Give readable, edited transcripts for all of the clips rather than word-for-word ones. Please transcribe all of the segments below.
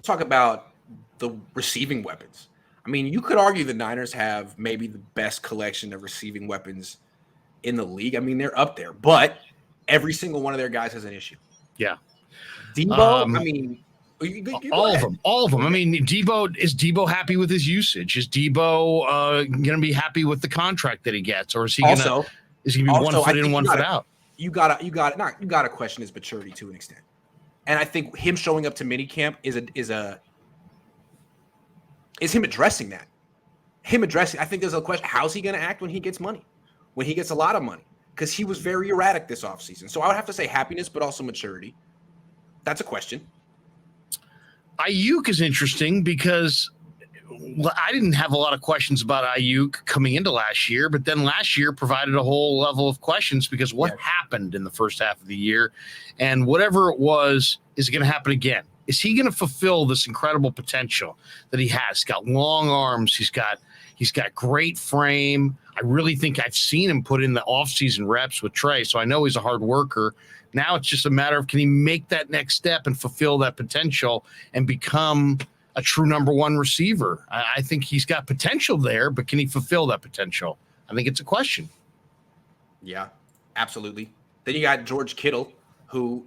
talk about the receiving weapons. I mean, you could argue the Niners have maybe the best collection of receiving weapons in the league. I mean, they're up there, but every single one of their guys has an issue. Yeah. Deebo, I mean, all of them. I mean, is Deebo happy with his usage? Is Deebo going to be happy with the contract that he gets, or is he going to be 1 foot in, 1 foot out? You got to question his maturity to an extent, and I think him showing up to minicamp is him addressing that. I think there's a question: how's he going to act when he gets money, when he gets a lot of money? Because he was very erratic this offseason. So I would have to say happiness, but also maturity. That's a question. Ayuk is interesting because I didn't have a lot of questions about Ayuk coming into last year, but then last year provided a whole level of questions because what happened in the first half of the year, and whatever it was is going to happen again. Is he going to fulfill this incredible potential that he has? He's got long arms. He's got great frame. I really think I've seen him put in the offseason reps with Trey, so I know he's a hard worker. Now it's just a matter of, can he make that next step and fulfill that potential and become a true number one receiver? I think he's got potential there, but can he fulfill that potential? I think it's a question. Yeah, absolutely. Then you got George Kittle, who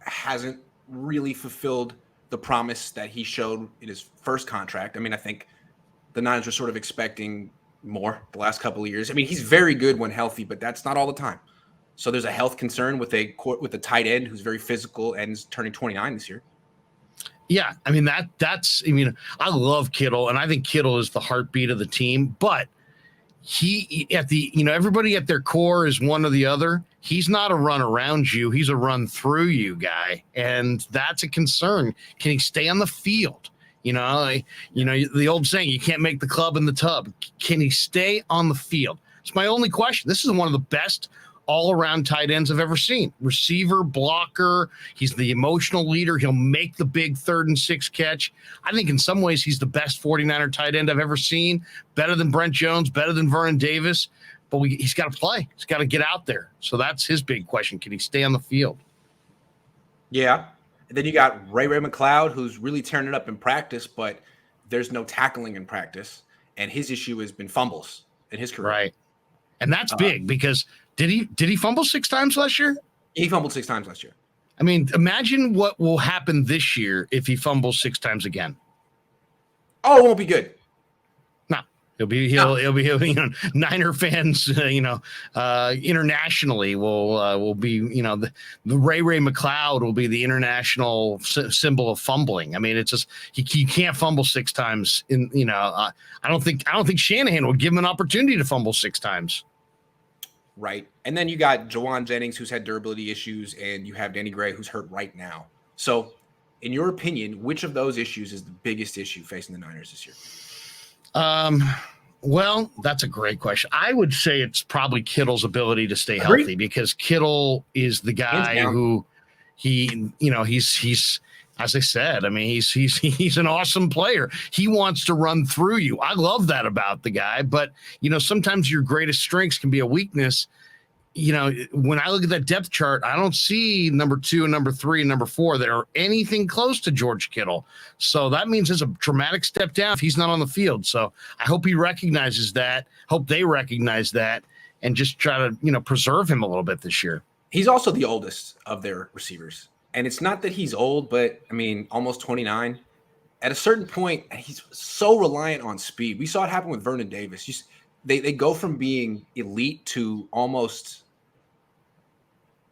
hasn't really fulfilled the promise that he showed in his first contract. I mean, I think the Niners were sort of expecting more the last couple of years. I mean, he's very good when healthy, but that's not all the time. So there's a health concern with a tight end who's very physical and is turning 29 this year. Yeah, I mean I love Kittle, and I think Kittle is the heartbeat of the team, but everybody at their core is one or the other. He's not a run around you, he's a run through you guy, and that's a concern. Can he stay on the field? The old saying, you can't make the club in the tub. Can he stay on the field? It's my only question. This is one of the best all-around tight ends I've ever seen. Receiver, blocker. He's the emotional leader. He'll make the big 3rd and 6 catch. I think in some ways he's the best 49er tight end I've ever seen. Better than Brent Jones, better than Vernon Davis. But he's got to play. He's got to get out there. So that's his big question. Can he stay on the field? Yeah. And then you got Ray McCloud, who's really tearing it up in practice, but there's no tackling in practice. And his issue has been fumbles in his career. Right. And that's big because did he fumble 6 times last year? He fumbled 6 times last year. I mean, imagine what will happen this year if he fumbles 6 times again. Oh, it won't be good. No. He'll be Niner fans, internationally will be, the Ray McCloud will be the international symbol of fumbling. I mean, it's just he can't fumble 6 times I don't think Shanahan would give him an opportunity to fumble 6 times. Right. And then you got Jawan Jennings, who's had durability issues, and you have Danny Gray, who's hurt right now. So, in your opinion, which of those issues is the biggest issue facing the Niners this year? Well, that's a great question. I would say it's probably Kittle's ability to stay healthy, because Kittle is the guy who he's as I said, I mean, he's an awesome player. He wants to run through you. I love that about the guy, but sometimes your greatest strengths can be a weakness. When I look at that depth chart, I don't see number 2 and number 3 and number 4 that are anything close to George Kittle. So that means there's a dramatic step down if he's not on the field. So I hope he recognizes that. Hope they recognize that and just try to, preserve him a little bit this year. He's also the oldest of their receivers. And it's not that he's old, but I mean, almost 29. At a certain point, he's so reliant on speed. We saw it happen with Vernon Davis. They go from being elite to almost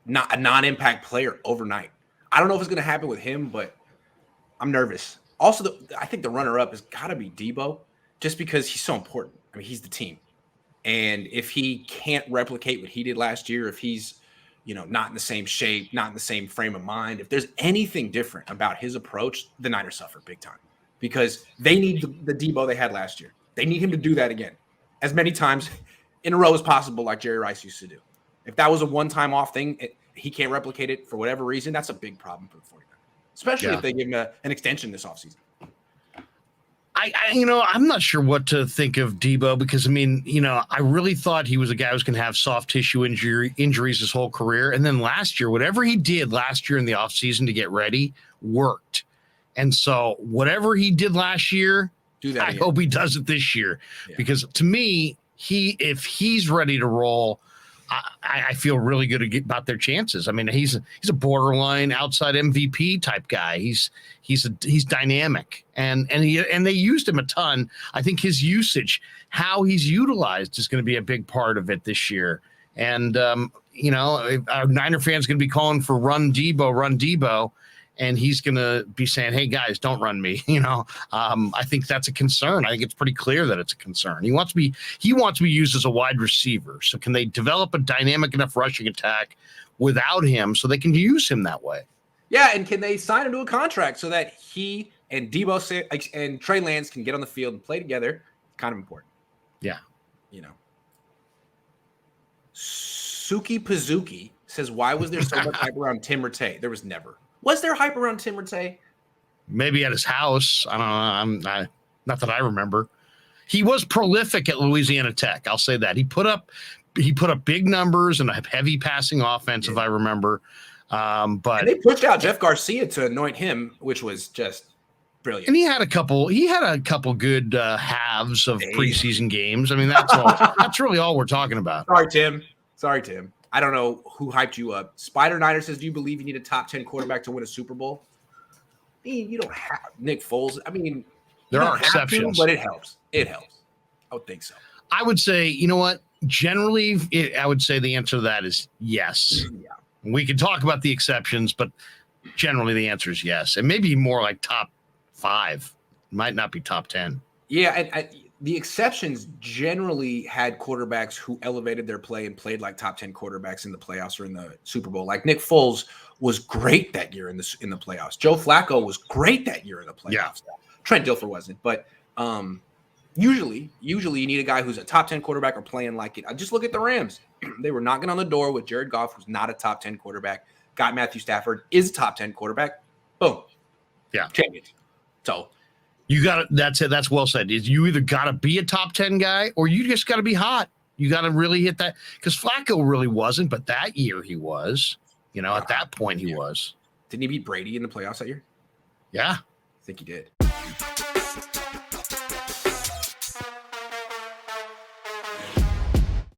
not a non-impact player overnight. I don't know if it's going to happen with him, but I'm nervous. Also, I think the runner-up has got to be Deebo, just because he's so important. I mean, he's the team. And if he can't replicate what he did last year, if he's not in the same shape, not in the same frame of mind, if there's anything different about his approach, the Niners suffer big time, because they need the Deebo they had last year. They need him to do that again as many times in a row as possible, like Jerry Rice used to do. If that was a one-time off thing, he can't replicate it for whatever reason, that's a big problem for the 49ers, especially if they give him an extension this offseason. I'm not sure what to think of Deebo, because, I really thought he was a guy who was going to have soft tissue injuries his whole career. And then last year, whatever he did last year in the offseason to get ready worked. And so whatever he did last year, Do that I again. hope he does it this year. Yeah. Because to me, if he's ready to roll, I feel really good about their chances. I mean, he's a borderline outside MVP type guy. He's dynamic, and they used him a ton. I think his usage, how he's utilized, is going to be a big part of it this year. And our Niner fans going to be calling for run Deebo. And he's going to be saying, hey, guys, don't run me. I think that's a concern. I think it's pretty clear that it's a concern. He wants to be used as a wide receiver. So can they develop a dynamic enough rushing attack without him so they can use him that way? Yeah, and can they sign him to a contract so that he and Deebo and Trey Lance can get on the field and play together? It's kind of important. Yeah. Suki Pazuki says, why was there so much hype around Tim Rattay? There was never. Was there hype around Tim Rattay? Maybe at his house. I don't know. Not that I remember. He was prolific at Louisiana Tech. I'll say that. He put up big numbers and a heavy passing offense, if I remember. But and they pushed out Jeff Garcia to anoint him, which was just brilliant. And he had a couple good halves of preseason games. I mean, that's really all we're talking about. Sorry, Tim. I don't know who hyped you up. Spider Niner says, do you believe you need a top 10 quarterback to win a Super Bowl? I mean, you don't have Nick Foles. I mean, there are exceptions, but it helps. I would think so. I would say, you know what? Generally, I would say the answer to that is yes. Yeah. We can talk about the exceptions, but generally the answer is yes. And maybe more like top 5. Might not be top 10. Yeah, and the exceptions generally had quarterbacks who elevated their play and played like top 10 quarterbacks in the playoffs or in the Super Bowl. Like Nick Foles was great that year in the playoffs. Joe Flacco was great that year in the playoffs. Yeah. Trent Dilfer wasn't, but usually you need a guy who's a top 10 quarterback or playing like it. I just look at the Rams. They were knocking on the door with Jared Goff, who's not a top 10 quarterback. Got Matthew Stafford, is a top 10 quarterback. Boom. Yeah. Champions. So you got it. That's it. That's well said. Is you either got to be a top 10 guy or you just got to be hot. You got to really hit that, because Flacco really wasn't, but that year he was. At that point he was. Didn't he beat Brady in the playoffs that year? Yeah. I think he did.